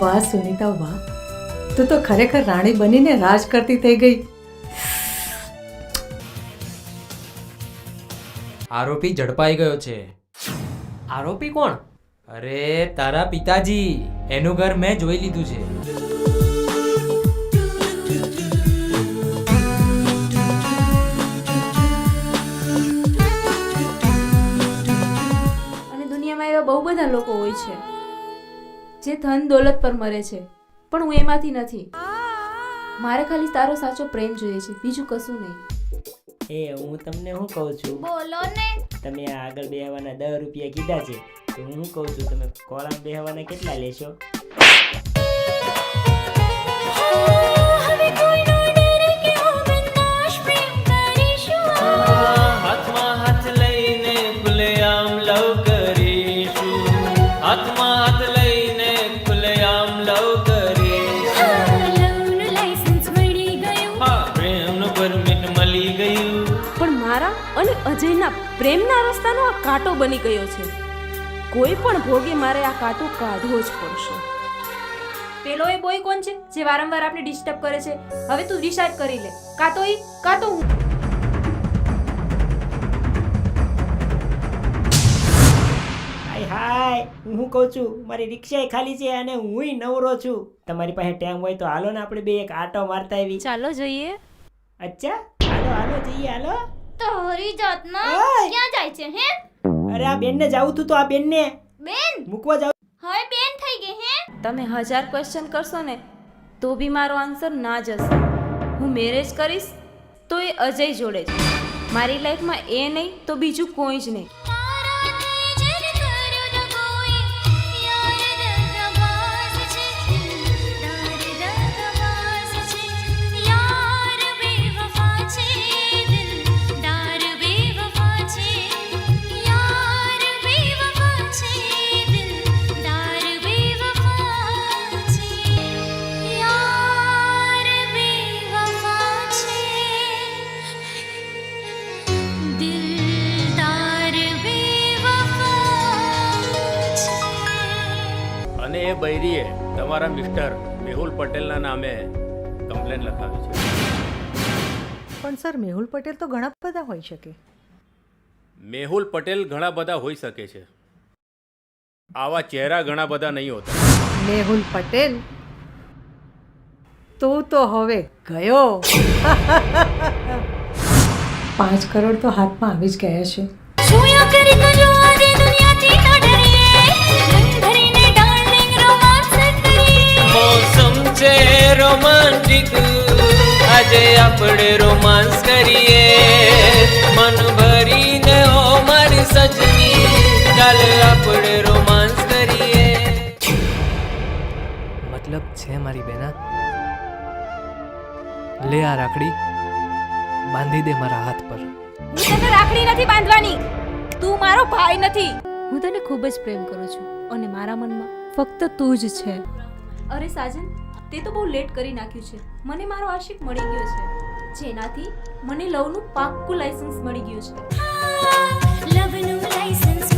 વાહ સુનીતા વાહ, તું તો ખરેખર રાણી બનીને રાજ કરતી થઈ ગઈ. આરોપી ઝડપાઈ ગયો છે. આરોપી કોણ? અરે તારા પિતાજી, એનું ઘર મેં જોઈ લીધું છે. અને દુનિયામાં એવા બહુ બધા લોકો હોય છે જે ધન દોલત પર મરે છે, પણ હું એમાંથી નથી. મારે ખાલી તારો સાચો પ્રેમ જોઈએ છે, બીજું કશું નહીં. એ હું તમને શું કહું છું, બોલો ને. તમે આ આગળ બેહવાના 10 રૂપિયા કીધા છે, તો હું શું કહું છું, તમે કોળામાં બેહવાના કેટલા લેશો? હવે કોઈ નો ડરે કે હું બિંદાસ પ્રેમ કરીશું. હાથમાં હાથ લઈને ખુલ્લેઆમ લવ કરીશું. હાથમાં હાથ લઈને ખુલ્લેઆમ લવ કરીશું. લવનું લાયસન્સ મળી ગયું. હા, પ્રેમનું પરમિટ મળી ગયું. પણ મારા અને અજયના પ્રેમના રસ્તાનો આ કાંટો બની ગયો છે. કોઈ પણ ભોગે મારે આ કાંટો કાઢવો જ પડશે. પેલો એ બોય કોણ છે જે વારંવાર આપણે ડિસ્ટર્બ કરે છે? હવે તું ડિસાઈડ કરી લે, કાં તો ઈ કાં તો હું. હાય હાય, હું શું કહું છું, મારી રિક્ષાએ ખાલી છે અને હુંય નવરો છું. તમારી પાસે ટાઈમ હોય તો હાલો ને આપણે બે એક આટો મારતા આવી. ચાલો જઈએ. અચ્છા, હાલો હાલો જઈએ, હાલો. તારી જાતના ઓય! ક્યાં જાય છે હે? અરે આ બેનને જાવું તું, તો આ બેનને બેન મૂકવા જાવ. હવે બેન થઈ ગઈ હે? તમે 1000 ક્વેશ્ચન કરશો ને તો બી મારો આન્સર ના જશે. હું મેરેજ કરીશ તો એ અજય જોડે જ. મારી લાઈફમાં એ નહીં તો બીજું કોઈ જ નહીં. અને એ બૈરીએ તમારા મિસ્ટર મેહુલ પટેલના નામે કમ્પ્લેન લખાવી છે. પણ સર, મેહુલ પટેલ તો ઘણા બધા હોઈ શકે. મેહુલ પટેલ ઘણા બધા હોઈ શકે છે, આવા ચહેરા ઘણા બધા નહીં હોતા. મેહુલ પટેલ, તું તો હવે ગયો. 5 કરોડ તો હાથમાં આવી જ ગયા છે. છોયા કરી તો જો આજે દુનિયાથી ન ડરીએ. મન ભરીને ડાર્લિંગ રોમાંસ કરીએ. મોસમ છે રોમાંટિક, આજે આપણે રોમાંસ કરીએ. મન ભરીને ઓ મારી સજની, ચાલ આપણે રોમાંસ કરીએ. મતલબ છે મારી બેના, લે આ રાખડી, બાંધી દે મારા હાથ પર. હું તને રાખડી નથી બાંધવાની, તું મારો ભાઈ નથી. હું તને ખૂબ જ પ્રેમ કરું છું અને મારા મનમાં ફક્ત તું જ છે. અરે સાજન, તે તો બહુ લેટ કરી નાખ્યું છે. મને મારો આશિક મળી ગયો છે, જેનાથી મને લવનું પાક્કું લાયસન્સ મળી ગયું છે. લવનું લાયસન્સ